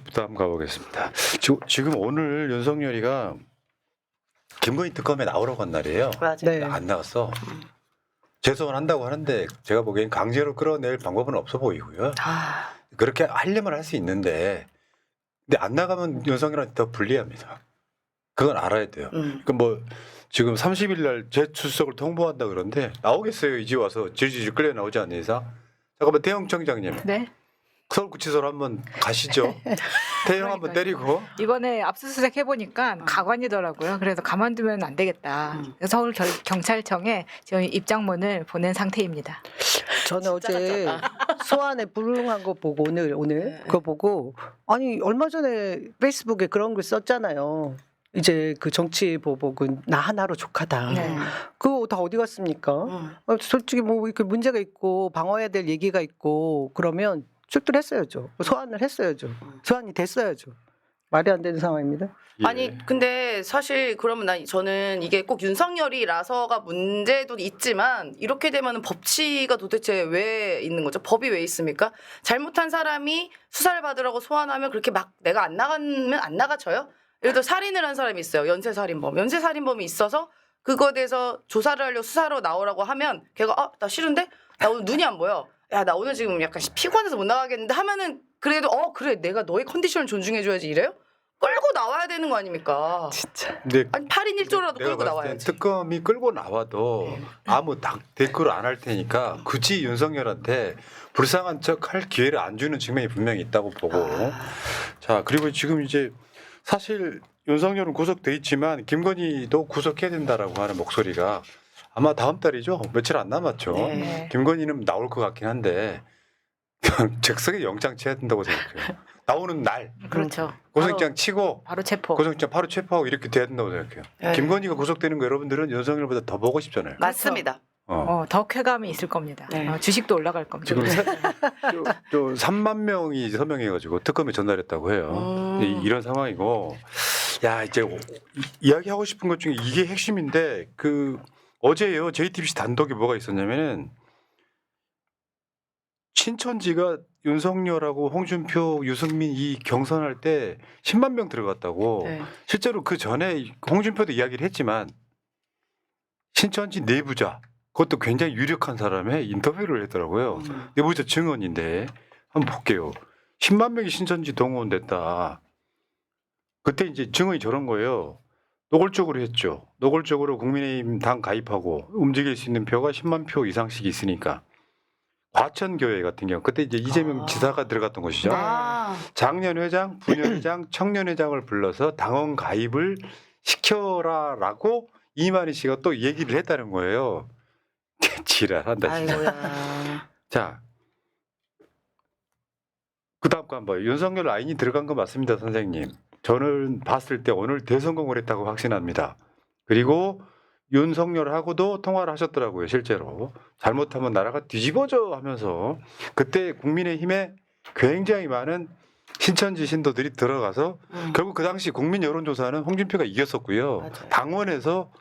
부터 한번 가보겠습니다. 지금 오늘 윤석열이가 김건희 특검에 나오라고 한 날이에요. 맞아요. 네. 안 나왔어. 재소환한다고 하는데 제가 보기엔 강제로 끌어낼 방법은 없어 보이고요. 아, 그렇게 하려면 할 수 있는데 근데 안 나가면 윤석열한테 더 불리합니다. 그건 알아야 돼요. 그 뭐 지금 30일 날 재출석을 통보한다 그러는데 나오겠어요? 이제 와서 질질 끌려 나오지 않는 이상? 잠깐만 태영청장님 네. 서울구치소로 한번 가시죠. 태영 한번 때리고. 이번에 압수수색 해보니까 가관이더라고요. 그래서 가만두면 안 되겠다. 서울 경찰청에 지금 입장문을 보낸 상태입니다. 진짜 저는 어제 낫잖아. 소환에 불응한 거 보고 오늘 그거 보고 아니 얼마 전에 페이스북에 그런 글 썼잖아요. 이제 그 정치 보복은 나 하나로 족하다. 네. 그거 다 어디 갔습니까? 솔직히 뭐 이렇게 문제가 있고 방어해야 될 얘기가 있고 그러면 출두를 했어야죠. 소환을 했어야죠. 소환이 됐어야죠. 말이 안 되는 상황입니다. 예. 아니 근데 사실 그러면 저는 이게 꼭 윤석열이라서가 문제도 있지만 이렇게 되면은 법치가 도대체 왜 있는 거죠? 법이 왜 있습니까? 잘못한 사람이 수사를 받으라고 소환하면 그렇게 막 내가 안 나가면 안 나가져요? 예를 들어 살인을 한 사람이 있어요. 연쇄살인범이 있어서 그거에 대해서 조사를 하려고 수사로 나오라고 하면 걔가 나 싫은데? 나 오늘 눈이 안 보여. 야, 나 오늘 지금 약간 피곤해서 못 나가겠는데 하면은 그래도 그래 내가 너의 컨디션을 존중해줘야지 이래요? 끌고 나와야 되는 거 아닙니까? 진짜. 근데 아니 8인 1조라도 내가 끌고 봤을 땐 나와야지. 특검이 끌고 나와도 아무 댓글 안 할 테니까 굳이 윤석열한테 불쌍한 척 할 기회를 안 주는 측면이 분명히 있다고 보고. 자, 그리고 지금 이제 사실 윤석열은 구속돼 있지만 김건희도 구속해야 된다라고 하는 목소리가 아마 다음 달이죠. 며칠 안 남았죠. 네. 김건희는 나올 것 같긴 한데 즉석에 영장 쳐야 된다고 생각해요. 나오는 날 그렇죠. 고소영장 치고 바로 체포. 고소영장 바로 체포하고 이렇게 돼야 된다고 생각해요. 네. 김건희가 구속되는 거 여러분들은 윤석열보다 더 보고 싶잖아요. 맞습니다. 더 쾌감이 있을 겁니다. 네. 주식도 올라갈 겁니다. 지금 또 3만 명이 서명해가지고 특검에 전달했다고 해요. 이런 상황이고, 야 이제 이야기하고 싶은 것 중에 이게 핵심인데 그 어제요 JTBC 단독에 뭐가 있었냐면은 신천지가 윤석열하고 홍준표, 유승민 이 경선할 때 10만 명 들어갔다고. 네. 실제로 그 전에 홍준표도 이야기를 했지만 신천지 내부자 그것도 굉장히 유력한 사람의 인터뷰를 했더라고요. 내부자 증언인데 한번 볼게요. 10만 명이 신천지 동원됐다. 그때 이제 증언이 저런 거예요. 노골적으로 했죠. 노골적으로 국민의힘 당 가입하고 움직일 수 있는 표가 10만 표 이상씩 있으니까. 과천교회 같은 경우 그때 이제 이재명 지사가 들어갔던 곳이죠. 네. 장년회장, 부년회장, 청년회장을 불러서 당원 가입을 시켜라라고 이만희 씨가 또 얘기를 했다는 거예요. 지랄한다 진짜. 아이고야. 자, 그다음 거 한번 윤석열 라인이 들어간 거 맞습니다, 선생님. 저는 봤을 때 오늘 대성공을 했다고 확신합니다. 그리고 윤석열하고도 통화를 하셨더라고요, 실제로. 잘못하면 나라가 뒤집어져 하면서 그때 국민의힘에 굉장히 많은 신천지 신도들이 들어가서 결국 그 당시 국민 여론조사는 홍준표가 이겼었고요. 맞아요. 당원에서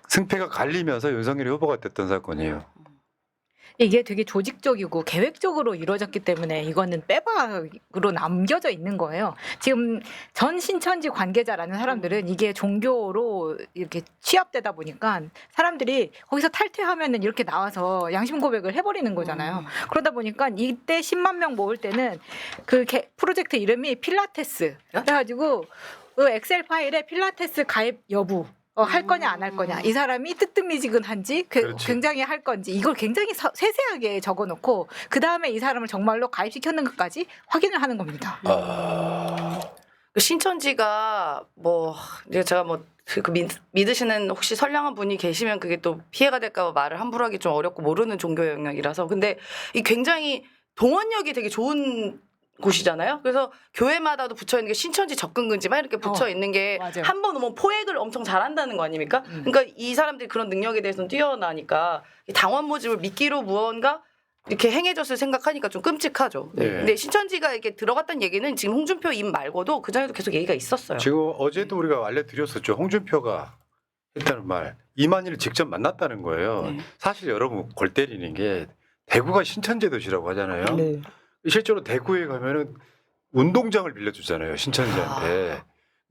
승패가 갈리면서 윤석열이 후보가 됐던 사건이에요. 이게 되게 조직적이고 계획적으로 이루어졌기 때문에 이거는 빼박으로 남겨져 있는 거예요. 지금 전 신천지 관계자라는 사람들은 이게 종교로 이렇게 취합되다 보니까 사람들이 거기서 탈퇴하면은 이렇게 나와서 양심 고백을 해버리는 거잖아요. 그러다 보니까 이때 10만 명 모을 때는 그 프로젝트 이름이 필라테스. 그래가지고 그 엑셀 파일에 필라테스 가입 여부. 할 거냐 안 할 거냐 이 사람이 뜨뜻미지근한지 그렇지. 굉장히 할 건지 이걸 굉장히 세세하게 적어놓고 그 다음에 이 사람을 정말로 가입시켰는 것까지 확인을 하는 겁니다. 그 신천지가 뭐 이제 제가 뭐 그 믿으시는 혹시 선량한 분이 계시면 그게 또 피해가 될까 봐 말을 함부로 하기 좀 어렵고 모르는 종교 영역이라서 근데 이 굉장히 동원력이 되게 좋은 곳이잖아요. 그래서 교회마다도 붙여 있는 게 신천지 접근 금지만 이렇게 붙여 있는 게 맞아요. 한 번 오면 포획을 엄청 잘한다는 거 아닙니까? 그러니까 이 사람들이 그런 능력에 대해서는 뛰어나니까 이 당원 모집을 미끼로 무언가 이렇게 행해졌을 생각하니까 좀 끔찍하죠. 네. 근데 신천지가 이렇게 들어갔다는 얘기는 지금 홍준표 임 말고도 그 전에도 계속 얘기가 있었어요. 지금 어제도 우리가 알려드렸었죠. 홍준표가 했다는 말. 이만희를 직접 만났다는 거예요. 네. 사실 여러분 골 때리는 게 대구가 신천지 도시라고 하잖아요. 네. 실제로 대구에 가면은 운동장을 빌려주잖아요, 신천지한테.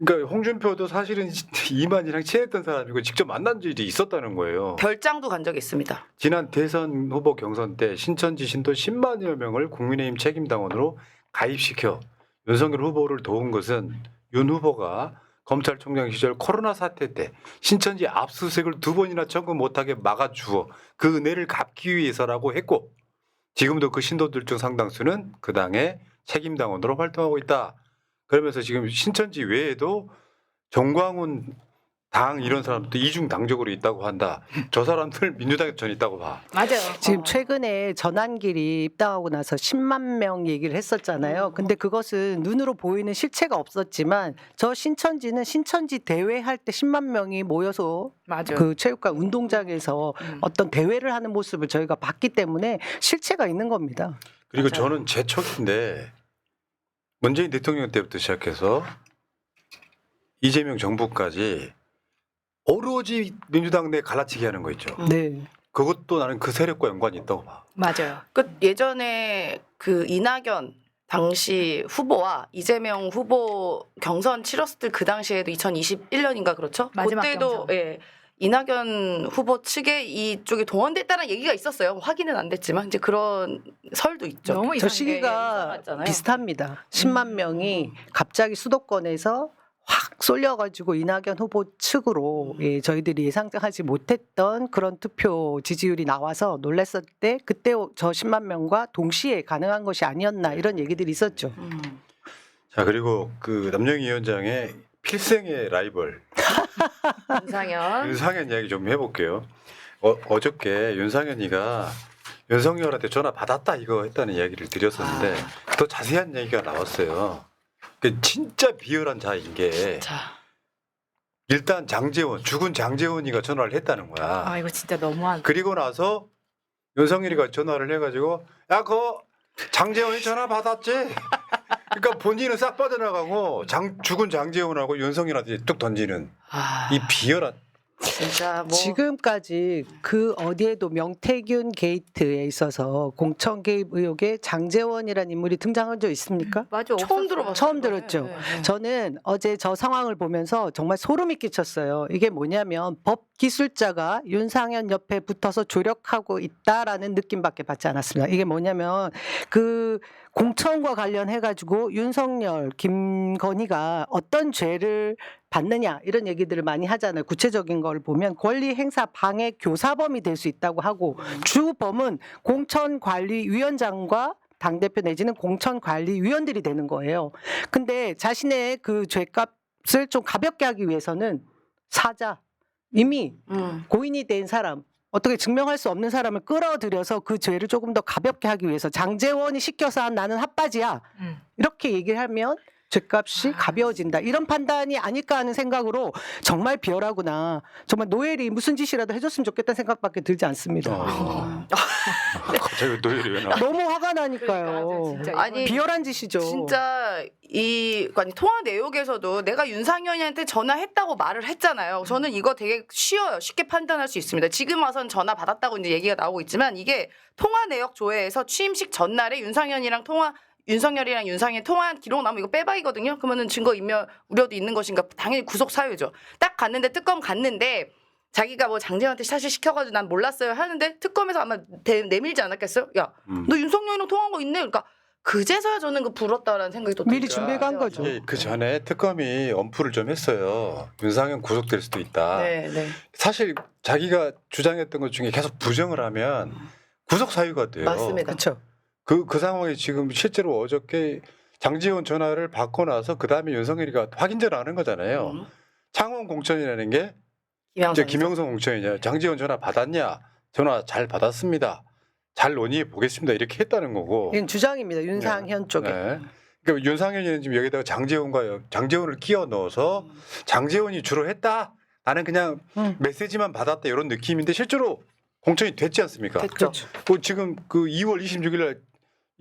그러니까 홍준표도 사실은 이만희랑 친했던 사람이고 직접 만난 일이 있었다는 거예요. 별장도 간 적이 있습니다. 지난 대선 후보 경선 때 신천지 신도 10만여 명을 국민의힘 책임당원으로 가입시켜 윤석열 후보를 도운 것은 윤 후보가 검찰총장 시절 코로나 사태 때 신천지 압수수색을 2번이나 청구 못하게 막아주어 그 은혜를 갚기 위해서라고 했고, 지금도 그 신도들 중 상당수는 그 당의 책임당원으로 활동하고 있다. 그러면서 지금 신천지 외에도 정광훈 당 이런 사람도 이중 당적으로 있다고 한다. 저 사람들 민주당에 전 있다고 봐. 맞아요. 지금 최근에 전환길이 입당하고 나서 10만 명 얘기를 했었잖아요. 근데 그것은 눈으로 보이는 실체가 없었지만 저 신천지는 신천지 대회 할 때 10만 명이 모여서 맞아요. 그 체육관 운동장에서 어떤 대회를 하는 모습을 저희가 봤기 때문에 실체가 있는 겁니다. 그리고 맞아요. 저는 제 척인데 문재인 대통령 때부터 시작해서 이재명 정부까지 오로지 민주당 내 갈라치기 하는 거 있죠. 네. 그것도 나는 그 세력과 연관이 있다고 봐. 맞아요. 그 예전에 그 이낙연 당시 후보와 이재명 후보 경선 치렀을 때 그 당시에도 2021년인가 그렇죠? 마지막 그때도 경선. 예. 이낙연 후보 측에 이쪽이 동원됐다는 얘기가 있었어요. 확인은 안 됐지만 이제 그런 설도 있죠. 너무 저 이상해. 시기가 이상하잖아요. 비슷합니다. 10만 명이 갑자기 수도권에서 확 쏠려가지고 이낙연 후보 측으로 저희들이 예상하지 못했던 그런 투표 지지율이 나와서 놀랐을 때 그때 저 10만 명과 동시에 가능한 것이 아니었나 이런 얘기들이 있었죠. 자, 그리고 그 남영희 위원장의 필생의 라이벌 윤상현. 윤상현 이야기 좀 해볼게요. 어저께 윤상현이가 윤석열한테 전화 받았다 이거 했다는 이야기를 드렸었는데 더 자세한 얘기가 나왔어요. 그 진짜 비열한 자인 게 자, 일단 장제원 죽은 장제원이가 전화를 했다는 거야. 아 이거 진짜 너무한. 그리고 나서 윤석열이가 전화를 해가지고 야 그거 장제원이 전화 받았지? 그러니까 본인은 싹 빠져나가고 죽은 장제원하고 윤석열한테 뚝 던지는 이 비열한. 진짜 뭐 지금까지 그 어디에도 명태균 게이트에 있어서 공천 개입 의혹에 장제원이라는 인물이 등장한 적 있습니까? 맞아. 처음 없었어요. 들어봤어요. 처음 들었죠. 저는 어제 저 상황을 보면서 정말 소름이 끼쳤어요. 이게 뭐냐면 법기술자가 윤상현 옆에 붙어서 조력하고 있다라는 느낌밖에 받지 않았습니다. 이게 뭐냐면 그 공천과 관련해가지고 윤석열, 김건희가 어떤 죄를 받느냐 이런 얘기들을 많이 하잖아요. 구체적인 걸 보면 권리 행사 방해 교사범이 될 수 있다고 하고 주범은 공천관리위원장과 당대표 내지는 공천관리위원들이 되는 거예요. 근데 자신의 그 죄값을 좀 가볍게 하기 위해서는 사자, 이미 고인이 된 사람, 어떻게 증명할 수 없는 사람을 끌어들여서 그 죄를 조금 더 가볍게 하기 위해서 장제원이 시켜서 한 나는 핫바지야. 이렇게 얘기를 하면 죄값이 가벼워진다. 이런 판단이 아닐까 하는 생각으로 정말 비열하구나. 정말 노엘이 무슨 짓이라도 해줬으면 좋겠다는 생각밖에 들지 않습니다. 갑자기 노열이 왜 나와? 너무 화가 그러니까, 나니까요. 진짜 아니, 비열한 짓이죠. 진짜 아니 통화 내용에서도 내가 윤상현이한테 전화했다고 말을 했잖아요. 저는 이거 되게 쉬워요. 쉽게 판단할 수 있습니다. 지금 와선 전화 받았다고 이제 얘기가 나오고 있지만 이게 통화 내역 조회에서 취임식 전날에 윤석열이랑 윤상현 통화한 기록 나오면 이거 빼박이거든요. 그러면은 증거 인멸 우려도 있는 것인가? 당연히 구속 사유죠. 딱 갔는데 특검 갔는데 자기가 뭐 장제원한테 사실 시켜가지고 난 몰랐어요 하는데 특검에서 아마 내밀지 않았겠어요? 야, 너 윤석열이랑 통화한 거 있네? 그러니까 그제서야 저는 그 불었다라는 생각이 또 미리 들어요. 준비가 한 거죠. 그 전에 특검이 엄프를 좀 했어요. 윤상현 구속될 수도 있다. 네. 사실 자기가 주장했던 것 중에 계속 부정을 하면 구속 사유가 돼요. 맞습니다. 그렇죠. 그 상황이 지금 실제로 어저께 장제원 전화를 받고 나서 그 다음에 윤석열이가 확인 전화하는 거잖아요. 창원 공천이라는 게 이제 김영선 공천이냐, 장제원 전화 받았냐, 전화 잘 받았습니다, 잘 논의해 보겠습니다 이렇게 했다는 거고. 이건 주장입니다. 윤상현 쪽에. 네. 그러니까 윤상현이는 지금 여기다가 장제원을 끼워 넣어서 장제원이 주로 했다. 나는 그냥 메시지만 받았다 이런 느낌인데 실제로 공천이 됐지 않습니까? 됐죠. 지금 그 2월 26일날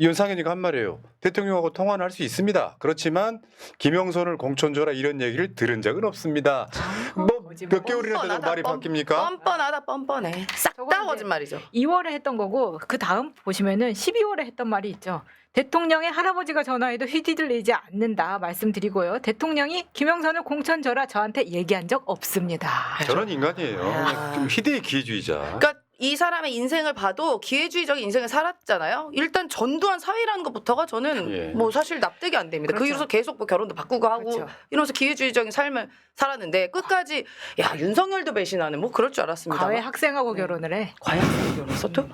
윤상현이가 한 말이에요. 대통령하고 통화는 할 수 있습니다. 그렇지만 김영선을 공천 줘라 이런 얘기를 들은 적은 없습니다. 뭐 거지. 뭐. 몇 개월이나 되면 말이 바뀝니까? 뻔뻔하다 뻔뻔해. 싹 저건 다 이제 거짓말이죠. 2월에 했던 거고 그 다음 보시면은 12월에 했던 말이 있죠. 대통령의 할아버지가 전화해도 휘디들리지 않는다 말씀드리고요. 대통령이 김영선을 공천줘라 저한테 얘기한 적 없습니다. 저런 인간이에요. 야. 좀 희대의 기회주의자. 그러니까 이 사람의 인생을 봐도 기회주의적인 인생을 살았잖아요. 일단 전두환 사위라는 것부터가 저는 예. 뭐 사실 납득이 안 됩니다. 그 그렇죠. 이후로 계속 뭐 결혼도 바꾸고 하고 그렇죠. 이러면서 기회주의적인 삶을 살았는데 끝까지 야 윤석열도 배신하는 뭐 그럴 줄 알았습니다. 과외 학생하고 결혼을 해. 과외 학생이 결혼했어 또?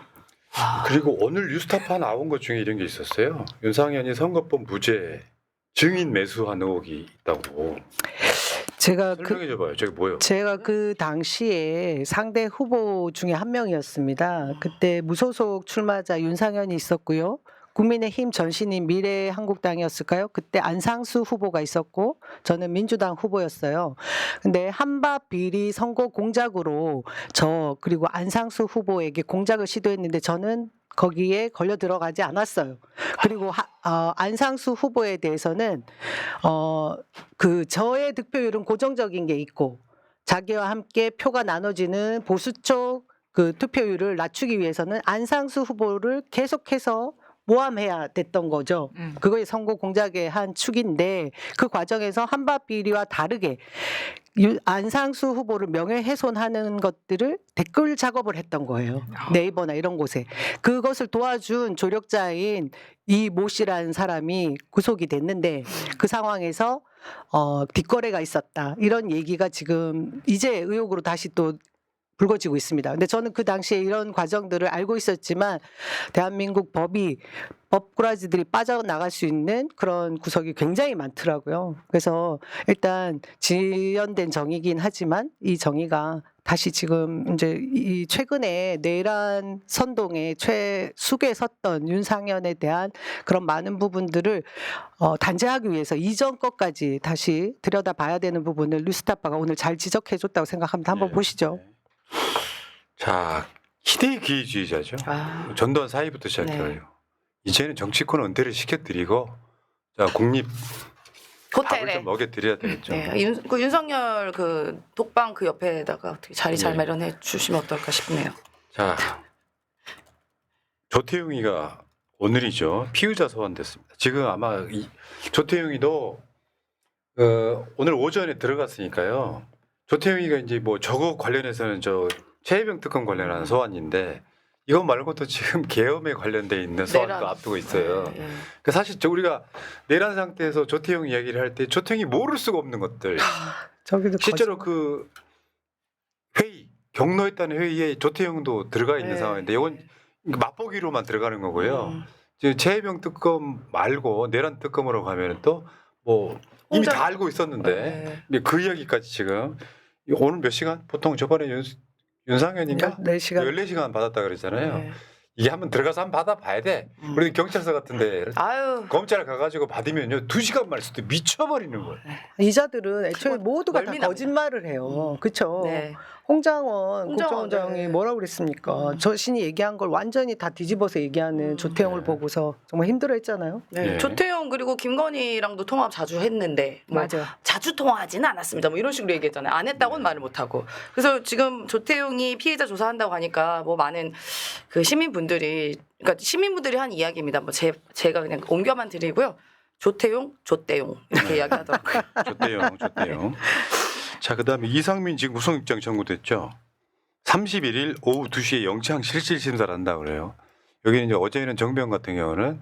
그리고 오늘 뉴스타파 나온 것 중에 이런 게 있었어요. 윤상현이 선거법 무죄 증인 매수한 의혹이 있다고. 제가 설명해 줘봐요. 저게 뭐예요? 제가 그 당시에 상대 후보 중에 한 명이었습니다. 그때 무소속 출마자 윤상현이 있었고요. 국민의힘 전신인 미래한국당이었을까요? 그때 안상수 후보가 있었고 저는 민주당 후보였어요. 근데 한밥 비리 선거 공작으로 저 그리고 안상수 후보에게 공작을 시도했는데 저는 거기에 걸려 들어가지 않았어요. 그리고 안상수 후보에 대해서는 그 저의 득표율은 고정적인 게 있고 자기와 함께 표가 나눠지는 보수 쪽 그 투표율을 낮추기 위해서는 안상수 후보를 계속해서 모함해야 됐던 거죠. 그거의 선거 공작의 한 축인데 그 과정에서 한밥 비리와 다르게 안상수 후보를 명예훼손하는 것들을 댓글 작업을 했던 거예요. 네이버나 이런 곳에. 그것을 도와준 조력자인 이 모 씨라는 사람이 구속이 됐는데 그 상황에서 뒷거래가 있었다. 이런 얘기가 지금 이제 의혹으로 다시 또 불거지고 있습니다. 근데 저는 그 당시에 이런 과정들을 알고 있었지만 대한민국 법꾸라지들이 빠져나갈 수 있는 그런 구석이 굉장히 많더라고요. 그래서 일단 지연된 정의긴 하지만 이 정의가 다시 지금 이제 이 최근에 내란 선동의 최숙에 섰던 윤상현에 대한 그런 많은 부분들을 단죄하기 위해서 이전 것까지 다시 들여다봐야 되는 부분을 뉴스타파가 오늘 잘 지적해줬다고 생각합니다. 한번 예. 보시죠. 자, 희대의 기회주의자죠. 아. 전두환 사이부터 시작해요. 네. 이제는 정치권 은퇴를 시켜드리고 자 국립 밥을 호텔에. 좀 먹여드려야 되겠죠. 네, 그 윤석열 그 독방 그 옆에다가 어떻게 자리 잘 네. 마련해 주시면 어떨까 싶네요. 자, 조태용이가 오늘이죠. 피의자 소환됐습니다. 지금 아마 조태용이도 오늘 오전에 들어갔으니까요. 조태용이가 이제 뭐 저거 관련해서는 저 최혜병 특검 관련한 소환인데 이거 말고도 지금 계엄에 관련돼 있는 소환도 내란. 앞두고 있어요. 네, 네. 그 사실 우리가 내란 상태에서 조태용 이야기를 할 때 조태용이 모를 수가 없는 것들. 저기도 실제로 그 회의 경로했다는 회의에 조태용도 들어가 있는 네. 상황인데 이건 맛보기로만 들어가는 거고요. 음. 지금 최혜병 특검 말고 내란 특검으로 가면은 또 뭐 이미 혼자- 다 알고 있었는데 네. 그 이야기까지 지금 오늘 몇 시간? 보통 저번에 윤상현인가 4시간 14시간 받았다 그랬잖아요. 네. 이게 한번 들어가서 한번 받아봐야 돼. 우리 경찰서 같은데 아유. 검찰 가가지고 받으면요 2시간 만 있을 때 미쳐버리는 거예요. 이자들은 애초에 그거 모두가 다 멀미납니다. 거짓말을 해요. 그렇죠? 네. 홍장원 홍장원, 국정원장이 네. 뭐라고 그랬습니까? 저 신이 얘기한 걸 완전히 다 뒤집어서 얘기하는 조태용을 네. 보고서 정말 힘들어했잖아요. 네. 예. 조태용 그리고 김건희랑도 통화 자주 했는데 뭐 맞아. 자주 통화하지는 않았습니다. 뭐 이런 식으로 얘기했잖아요. 안 했다고는 말을 못 하고. 그래서 지금 조태용이 피해자 조사한다고 하니까 뭐 많은 그 시민분들이 그러니까 시민분들이 한 이야기입니다. 뭐 제가 그냥 옮겨만 드리고요. 조태용 이렇게 이야기하더라고요. 조태용. 자, 그다음에 이상민 지금 구속영장 청구됐죠. 31일 오후 2시에 영장 실질 심사를 한다고 그래요. 여기는 이제 어제는 정병 같은 경우는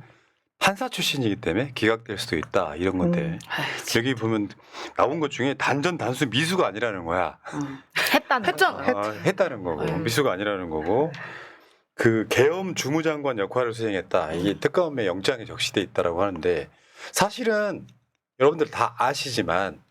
판사 출신이기 때문에 기각될 수도 있다 이런 건데 아이, 여기 보면 나온 것 중에 단전 단수 미수가 아니라는 거야. 했다는 했잖아. 거죠. 했다는 거고 네. 미수가 아니라는 거고 그 계엄 주무장관 역할을 수행했다. 이게 특검의 영장에 적시돼 있다라고 하는데 사실은 여러분들 다 아시지만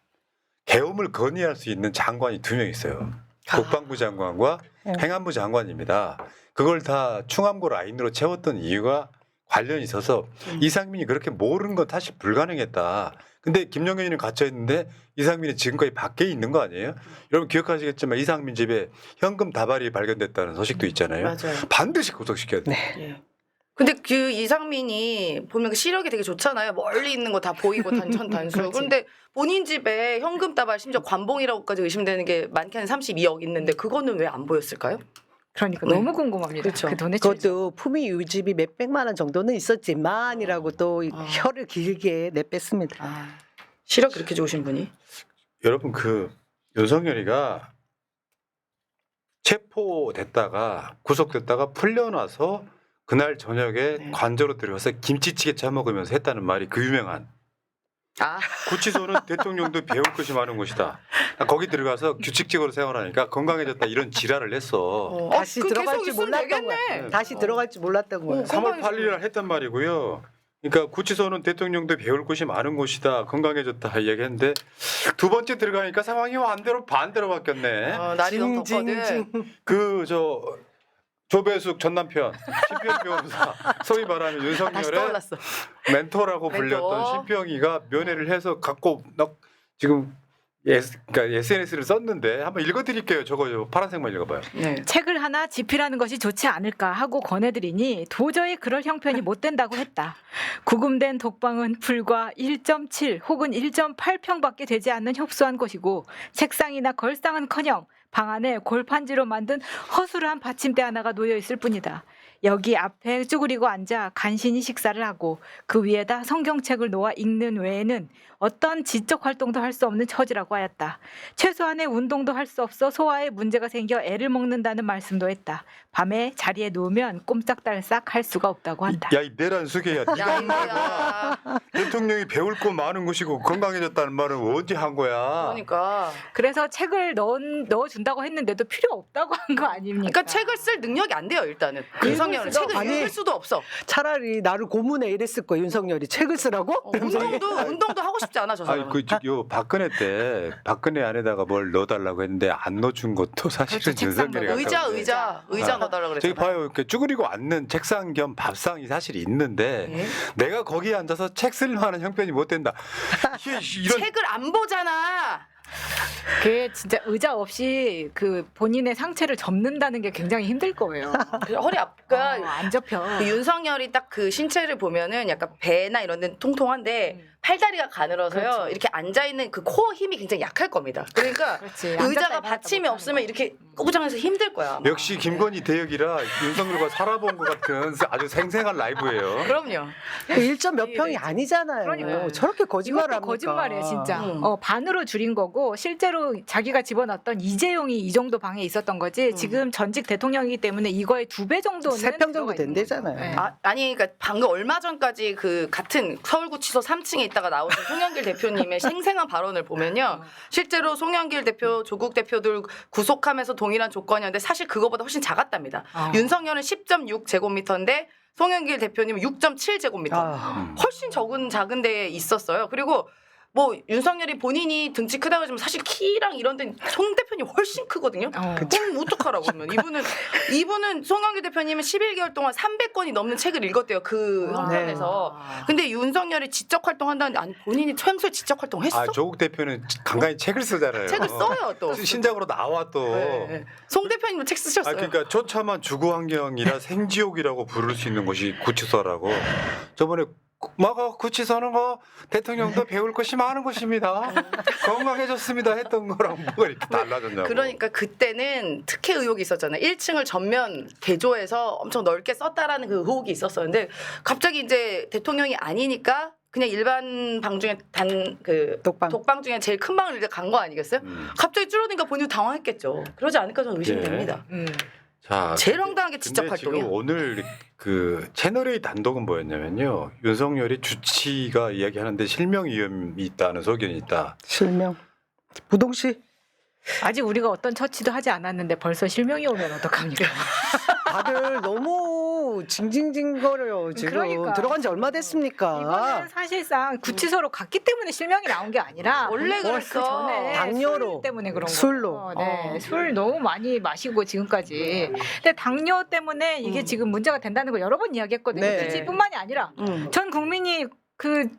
계엄을 건의할 수 있는 장관이 2명 있어요. 국방부 장관과 행안부 장관입니다. 그걸 다 충암고 라인으로 채웠던 이유가 관련이 있어서 이상민이 그렇게 모르는 건 사실 불가능했다. 근데 김영현이는 갇혀 있는데 이상민이 지금까지 밖에 있는 거 아니에요? 여러분 기억하시겠지만 이상민 집에 현금 다발이 발견됐다는 소식도 있잖아요. 맞아요. 반드시 구속시켜야 돼. 예. 근데 그 이상민이 보면 그 시력이 되게 좋잖아요. 멀리 있는 거 다 보이고 단천 단수. 그렇지. 그런데 본인 집에 현금 다발 심지어 관봉이라고까지 의심되는 게 많게는 32억 있는데 그거는 왜 안 보였을까요? 그러니까 네. 너무 궁금합니다. 그렇죠. 그 돈의 출처. 그것도 품위 유지비 몇백만 원 정도는 있었지만이라고 또 혀를 길게 내뺐습니다. 아, 시력 그렇게 좋으신 분이? 여러분 그 윤석열이가 체포됐다가 구속됐다가 풀려나서 그날 저녁에 네. 관저로 들어가서 김치찌개 짜 먹으면서 했다는 말이 그 유명한 아, 구치소는 대통령도 배울 것이 많은 곳이다. 거기 들어가서 규칙적으로 생활하니까 건강해졌다 이런 지랄을 했어. 다시 그 들어갈 계속 줄 있으면 몰랐던 되겠네. 거야. 다시 들어갈 줄 몰랐던 거야. 3월 8일 날 했단 말이고요. 그러니까 구치소는 대통령도 배울 것이 많은 곳이다. 건강해졌다 얘기했는데 두 번째 들어가니까 상황이 반대로 바뀌었네. 날이 너무 덥거든. 그 조배숙 전 남편 신평 변호사 소위 말하면 다시 윤석열의 떠올랐어. 멘토라고 멘토. 불렸던 신평이가 면회를 해서 갖고 지금 그러니까 SNS를 썼는데 한번 읽어드릴게요. 저거 파란색만 읽어봐요. 네. 책을 하나 집필하는 것이 좋지 않을까 하고 권해드리니 도저히 그럴 형편이 못 된다고 했다. 구금된 독방은 불과 1.7 혹은 1.8평밖에 되지 않는 협소한 곳이고 책상이나 걸상은커녕 방 안에 골판지로 만든 허술한 받침대 하나가 놓여 있을 뿐이다. 여기 앞에 쭈그리고 앉아 간신히 식사를 하고 그 위에다 성경책을 놓아 읽는 외에는 어떤 지적 활동도 할 수 없는 처지라고 하였다. 최소한의 운동도 할 수 없어 소화에 문제가 생겨 애를 먹는다는 말씀도 했다. 밤에 자리에 누우면 꼼짝달싹 할 수가 없다고 한다. 야 이 내란 수계야. 네가 한 말과 대통령이 배울 거 많은 곳이고 건강해졌다는 말은 언제 한 거야? 그러니까. 그래서 책을 넣어준다고 했는데도 필요 없다고 한 거 아닙니까? 그러니까 책을 쓸 능력이 안 돼요 일단은. 윤석열은 수도 책을 아니. 읽을 수도 없어. 차라리 나를 고문해 이랬을 거야 윤석열이. 책을 쓰라고? 운동도 하고 싶지 않아 저 아니 사람은. 요 박근혜 때 박근혜 안에다가 뭘 넣어달라고 했는데 안 넣어준 것도 사실은 그렇죠, 윤석열이 책상도. 의자 넣어달라 그랬잖아. 저기 봐요. 이렇게 쭈그리고 앉는 책상 겸 밥상이 사실 있는데 네. 내가 거기에 앉아서 책 쓸 만한 형편이 못 된다. 이런 책을 안 보잖아. 그게 진짜 의자 없이 그 본인의 상체를 접는다는 게 굉장히 힘들 거예요. 허리 앞가 안 접혀. 그 윤석열이 딱 그 신체를 보면은 약간 배나 이런 데는 통통한데 팔다리가 가늘어서요. 그렇죠. 이렇게 앉아 있는 그 코어 힘이 굉장히 약할 겁니다. 그러니까 그렇지. 의자가 받침이 없으면 이렇게 꼬부장해서 힘들 거야. 아마. 역시 김건희 대역이라 윤석열과 살아본 것 같은 아주 생생한 라이브예요. 그럼요. 그 1점 몇 평이 아니잖아요. 그러니까요. 저렇게 거짓말을 이것도 합니까? 거짓말이에요, 진짜. 음. 반으로 줄인 거고 실제로 자기가 집어넣었던 이재용이 이 정도 방에 있었던 거지. 지금 전직 대통령이기 때문에 이거의 2배 정도는 3평 정도 들어가 있는 된대잖아요. 거예요. 네. 아니 그러니까 방금 얼마 전까지 그 같은 서울구치소 3층에 있다가 나오신 송영길 대표님의 생생한 발언을 보면요. 실제로 송영길 대표, 조국 대표들 구속하면서 동일한 조건이었는데 사실 그거보다 훨씬 작았답니다. 윤석열은 10.6 제곱미터인데 송영길 대표님은 6.7 제곱미터. 아, 훨씬 작은 데에 있었어요. 그리고 뭐 윤석열이 본인이 등치 크다고 하지만 사실 키랑 이런 데는 송 대표님 훨씬 크거든요. 그럼 어떡하라고 그러면 이분은 송영길 대표님은 11개월 동안 300권이 넘는 책을 읽었대요. 그 형편에서. 근데 윤석열이 지적 활동한다는데 아니 본인이 평소에 지적 활동 했어? 아 조국 대표는 간간히 책을 쓰잖아요. 책을 써요 또. 신작으로 나와 또. 네. 송 대표님도 책 쓰셨어요. 그러니까 처참한 주거 환경이라 생지옥이라고 부를 수 있는 곳이 구치소라고. 저번에 구치소는 대통령도 배울 것이 많은 곳입니다. 건강해졌습니다 했던 거랑 뭐가 이렇게 달라졌냐고. 그러니까 그때는 특혜 의혹이 있었잖아요. 1층을 전면 개조해서 엄청 넓게 썼다라는 그 의혹이 있었었는데 갑자기 이제 대통령이 아니니까 그냥 일반 방 중에 독방 중에 제일 큰 방을 이제 간 거 아니겠어요? 갑자기 줄어드니까 본인도 당황했겠죠. 그러지 않을까 저는 의심됩니다. 자, 제일 황당하게 지적 근데 활동이야. 지금 오늘 그 채널A 단독은 뭐였냐면요. 윤석열이 주치가 이야기하는데 실명 위험이 있다는 소견이 있다. 실명. 부동시. 아직 우리가 어떤 처치도 하지 않았는데 벌써 실명이 오면 어떡합니까? 다들 너무 징징징거려요. 지금 그러니까. 들어간 지 얼마 됐습니까? 이거는 사실상 구치소로 갔기 때문에 실명이 나온 게 아니라 원래 그 그랬어. 전에 당뇨로. 술 때문에 그런 술로. 거예요. 네, 술 너무 많이 마시고 지금까지. 근데 당뇨 때문에 이게 지금 문제가 된다는 걸 여러 번 이야기했거든요. 네. 구치뿐만이 아니라 전 국민이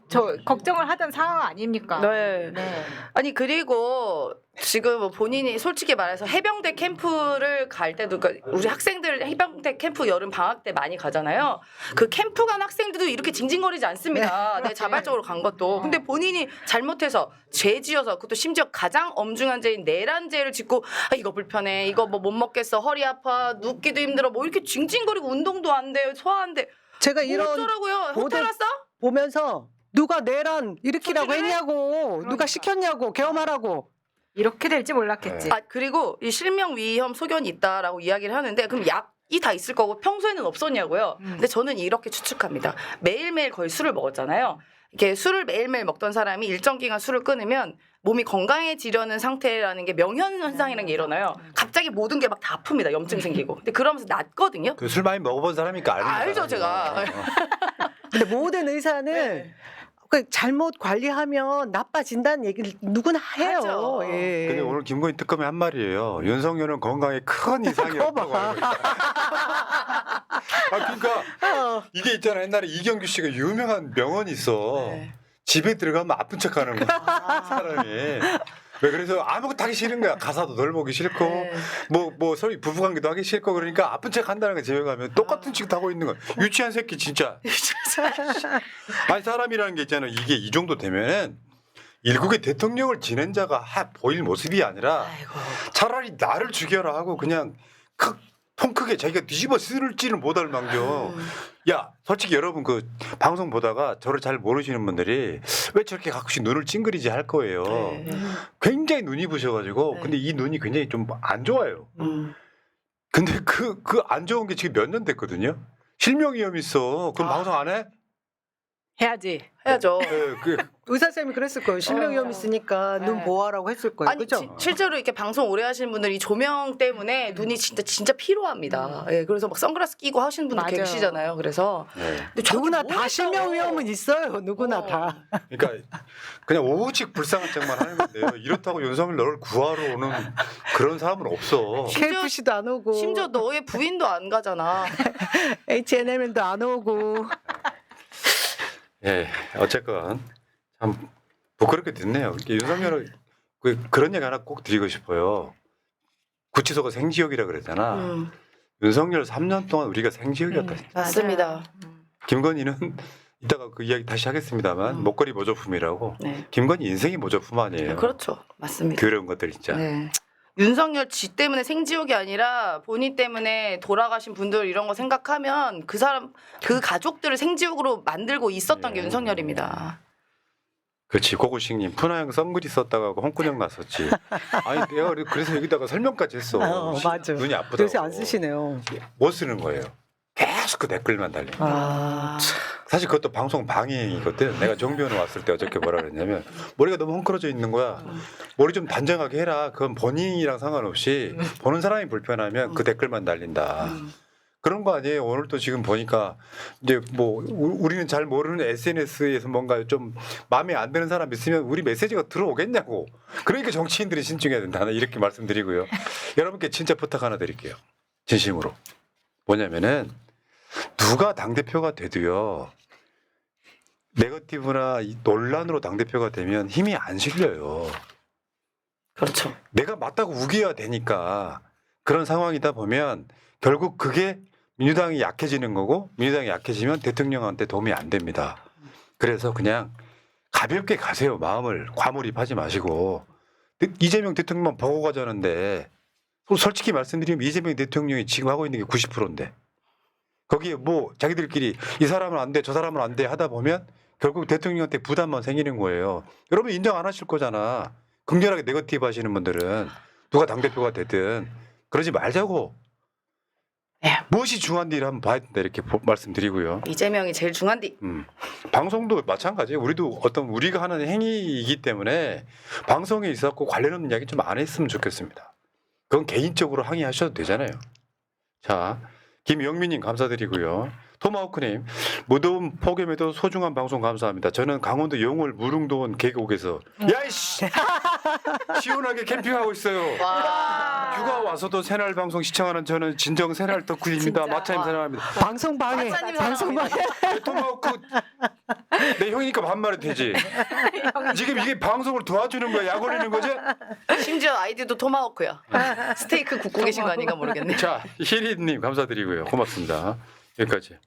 저 걱정을 하던 상황 아닙니까? 네. 네. 아니 그리고 지금 뭐 본인이 솔직히 말해서 해병대 캠프를 갈 때도 그러니까 우리 학생들 해병대 캠프 여름 방학 때 많이 가잖아요. 그 캠프 간 학생들도 이렇게 징징거리지 않습니다. 내 자발적으로 간 것도. 근데 본인이 잘못해서 죄 지어서 그것도 심지어 가장 엄중한 죄인 내란죄를 짓고 아, 이거 불편해. 이거 뭐 못 먹겠어. 허리 아파. 눕기도 힘들어. 뭐 이렇게 징징거리고 운동도 안 돼. 소화 안 돼. 제가 이런 어쩌라고요? 모델- 호텔 왔어? 보면서 누가 내란 일으키라고 소리를 해? 했냐고 누가 그러니까. 시켰냐고 계엄하라고. 이렇게 될지 몰랐겠지. 아 그리고 이 실명 위험 소견이 있다라고 이야기를 하는데 그럼 약이 다 있을 거고 평소에는 없었냐고요. 근데 저는 이렇게 추측합니다. 매일매일 거의 술을 먹었잖아요. 이렇게 술을 매일매일 먹던 사람이 일정 기간 술을 끊으면 몸이 건강해지려는 상태라는 게 명현현상이라는 게 일어나요. 갑자기 모든 게 막 다 아픕니다. 염증 생기고. 근데 그러면서 낫거든요. 그 술 많이 먹어본 사람이니까 알죠. 알죠, 제가. 근데 모든 의사는 네. 그 잘못 관리하면 나빠진다는 얘기를 누구나 해요. 하죠. 예. 근데 오늘 김건희 특검이 한 말이에요. 윤석열은 건강에 큰 이상이 없다고 알고 있다. 아 그러니까 이게 있잖아. 옛날에 이경규 씨가 유명한 명언이 있어. 네. 집에 들어가면 아픈 척하는 거야. 아. 사람이. 왜 그래서 아무것도 하기 싫은 거야. 가사도 널 보기 싫고 네. 뭐 서로 부부관계도 하기 싫고 그러니까 아픈 척 한다는 거 집에 가면 똑같은 짓 하고 있는 거야. 유치한 새끼 진짜. 아니 사람이라는 게 있잖아. 이게 이 정도 되면은 일국의 대통령을 지낸 자가 보일 모습이 아니라 아이고. 차라리 나를 죽여라 하고 그냥 통 크게 자기가 뒤집어 쓸지는 못할 망정. 야 솔직히 여러분 그 방송 보다가 저를 잘 모르시는 분들이 왜 저렇게 가끔씩 눈을 찡그리지 할 거예요. 네. 굉장히 눈이 부셔가지고 네. 근데 이 눈이 굉장히 좀 안 좋아요. 근데 그 안 좋은 게 지금 몇 년 됐거든요. 실명위험 있어. 그럼 아. 방송 안 해? 해야지. 해야죠. 네, 의사 쌤이 그랬을 거예요. 실명위험 있으니까 네. 눈 보호하라고 했을 거예요. 아니 그죠? 실제로 이렇게 방송 오래 하시는 분들이 조명 때문에 눈이 진짜 피로합니다. 예, 그래서 막 선글라스 끼고 하시는 분들 맞아요. 계시잖아요. 그래서 네. 근데 저기 누구나 뭐 다 했다고. 실명위험은 있어요. 누구나 어. 다. 그러니까 그냥 오직 불쌍한 척만 하는 건데요. 이렇다고 윤석열 너를 구하러 오는 그런 사람은 없어. KFC도 안 오고 심지어 너의 부인도 안 가잖아. H&M도 안 오고. 예, 어쨌건 참 부끄럽게 됐네요. 윤석열은 그런 얘기 하나 꼭 드리고 싶어요. 구치소가 생지역이라 그랬잖아. 윤석열 3년 동안 우리가 생지역이었다. 맞습니다. 김건희는 이따가 그 이야기 다시 하겠습니다만 목걸이 모조품이라고. 네. 김건희 인생이 모조품 아니에요. 그렇죠. 맞습니다. 그런 것들 있죠. 네. 윤석열 지 때문에 생지옥이 아니라 본인 때문에 돌아가신 분들 이런 거 생각하면 그 사람 그 가족들을 생지옥으로 만들고 있었던 게 네. 윤석열입니다. 그렇지. 고구식님 푸나형 선글이 썼다가 홍군형 났었지. 아니 내가 그래서 여기다가 설명까지 했어. 맞아. 눈이 아프다고. 그래서 안 쓰시네요. 못 쓰는 거예요. 계속 그 댓글만 달려. 아, 사실 그것도 방송 방해이거든. 내가 정비원에 왔을 때 어저께 뭐라 그랬냐면 머리가 너무 헝클어져 있는 거야. 머리 좀 단정하게 해라. 그건 본인이랑 상관없이 보는 사람이 불편하면 그 댓글만 달린다. 그런 거 아니에요. 오늘 또 지금 보니까 이제 뭐 우리는 잘 모르는 SNS에서 뭔가 좀 마음에 안 드는 사람 있으면 우리 메시지가 들어오겠냐고. 그러니까 정치인들이 신중해야 된다. 나는 이렇게 말씀드리고요. 여러분께 진짜 부탁 하나 드릴게요. 진심으로. 뭐냐면은 누가 당대표가 돼도요. 네거티브나 이 논란으로 당대표가 되면 힘이 안 실려요. 그렇죠. 내가 맞다고 우겨야 되니까 그런 상황이다 보면 결국 그게 민주당이 약해지는 거고 민주당이 약해지면 대통령한테 도움이 안 됩니다. 그래서 그냥 가볍게 가세요. 마음을 과몰입하지 마시고 이재명 대통령만 보고 가자는데 솔직히 말씀드리면 이재명 대통령이 지금 하고 있는 게 90%인데 거기에 뭐 자기들끼리 이 사람은 안 돼, 저 사람은 안 돼 하다 보면 결국 대통령한테 부담만 생기는 거예요. 여러분 인정 안 하실 거잖아. 긍정하게 네거티브 하시는 분들은 누가 당대표가 되든 그러지 말자고. 무엇이 중요한지 한번 봐야 된다 이렇게 말씀드리고요. 이재명이 제일 중한디. 방송도 마찬가지예요. 우리도 어떤 우리가 하는 행위이기 때문에 방송에 있었고 관련 없는 이야기 좀 안 했으면 좋겠습니다. 그건 개인적으로 항의하셔도 되잖아요. 자, 김영민님 감사드리고요. 토마호크님 무더운 폭염에도 소중한 방송 감사합니다. 저는 강원도 영월 무릉도원 계곡에서 야이씨 시원하게 캠핑하고 있어요. 와. 휴가 와서도 새날 방송 시청하는 저는 진정 새날 덕후입니다. 진짜. 마차임 사랑합니다. 방송 방해. 박사님 방송 방해. 토마호크 내 형이니까 반말이 되지. 지금 이게 방송을 도와주는 거야? 약 올리는 거지? 심지어 아이디도 토마호크야. 스테이크 굽고 계신 거 아닌가 모르겠네. 자, 희리님 감사드리고요. 고맙습니다. 여기까지.